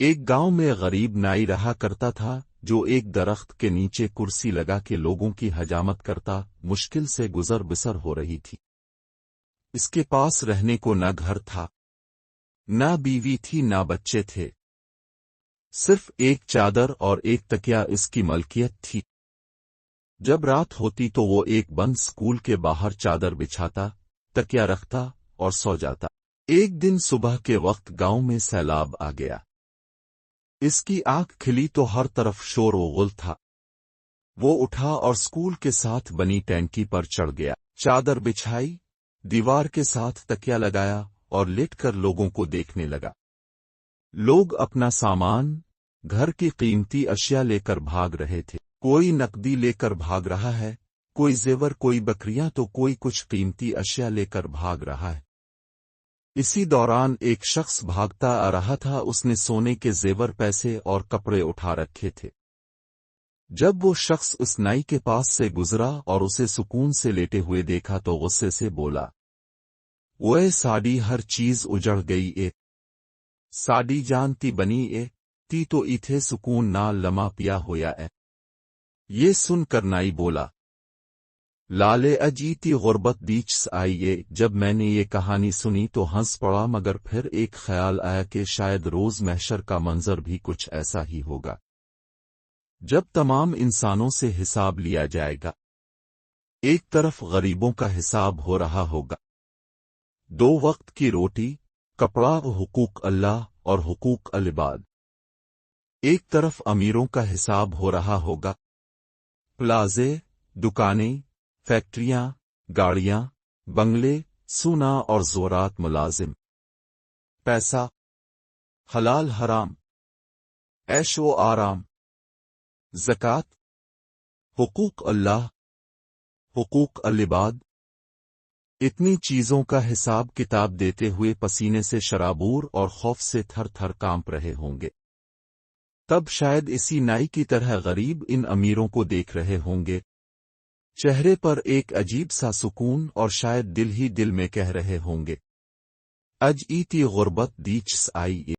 ایک گاؤں میں غریب نائی رہا کرتا تھا جو ایک درخت کے نیچے کرسی لگا کے لوگوں کی حجامت کرتا، مشکل سے گزر بسر ہو رہی تھی۔ اس کے پاس رہنے کو نہ گھر تھا، نہ بیوی تھی، نہ بچے تھے، صرف ایک چادر اور ایک تکیا اس کی ملکیت تھی۔ جب رات ہوتی تو وہ ایک بند سکول کے باہر چادر بچھاتا، تکیا رکھتا اور سو جاتا۔ ایک دن صبح کے وقت گاؤں میں سیلاب آ گیا۔ اس کی آنکھ کھلی تو ہر طرف شور و غل تھا۔ وہ اٹھا اور سکول کے ساتھ بنی ٹینکی پر چڑھ گیا، چادر بچھائی، دیوار کے ساتھ تکیا لگایا اور لیٹ کر لوگوں کو دیکھنے لگا۔ لوگ اپنا سامان، گھر کی قیمتی اشیاء لے کر بھاگ رہے تھے، کوئی نقدی لے کر بھاگ رہا ہے، کوئی زیور، کوئی بکریاں تو کوئی کچھ قیمتی اشیاء لے کر بھاگ رہا ہے۔ اسی دوران ایک شخص بھاگتا آ رہا تھا، اس نے سونے کے زیور، پیسے اور کپڑے اٹھا رکھے تھے۔ جب وہ شخص اس نائی کے پاس سے گزرا اور اسے سکون سے لیٹے ہوئے دیکھا تو غصے سے بولا، اوئے ساڈی ہر چیز اجڑ گئی اے، ساڈی جان تی بنی اے، تی تو ایتھے سکون نال لما پیا ہویا اے۔ یہ سن کر نائی بولا، لالے اجیتی غربت دیچس آئیے۔ جب میں نے یہ کہانی سنی تو ہنس پڑا، مگر پھر ایک خیال آیا کہ شاید روز محشر کا منظر بھی کچھ ایسا ہی ہوگا، جب تمام انسانوں سے حساب لیا جائے گا۔ ایک طرف غریبوں کا حساب ہو رہا ہوگا، 2 وقت کی روٹی، کپڑا، حقوق اللہ اور حقوق العباد۔ ایک طرف امیروں کا حساب ہو رہا ہوگا، پلازے، دکانیں، فیکٹریاں، گاڑیاں، بنگلے، سونا اور زورات ملازم، پیسہ، حلال حرام، عیش و آرام، زکوٰۃ، حقوق اللہ، حقوق العباد۔ اتنی چیزوں کا حساب کتاب دیتے ہوئے پسینے سے شرابور اور خوف سے تھر تھر کانپ رہے ہوں گے۔ تب شاید اسی نائی کی طرح غریب ان امیروں کو دیکھ رہے ہوں گے، چہرے پر ایک عجیب سا سکون، اور شاید دل ہی دل میں کہہ رہے ہوں گے، اج ایتی غربت دیچس آئی۔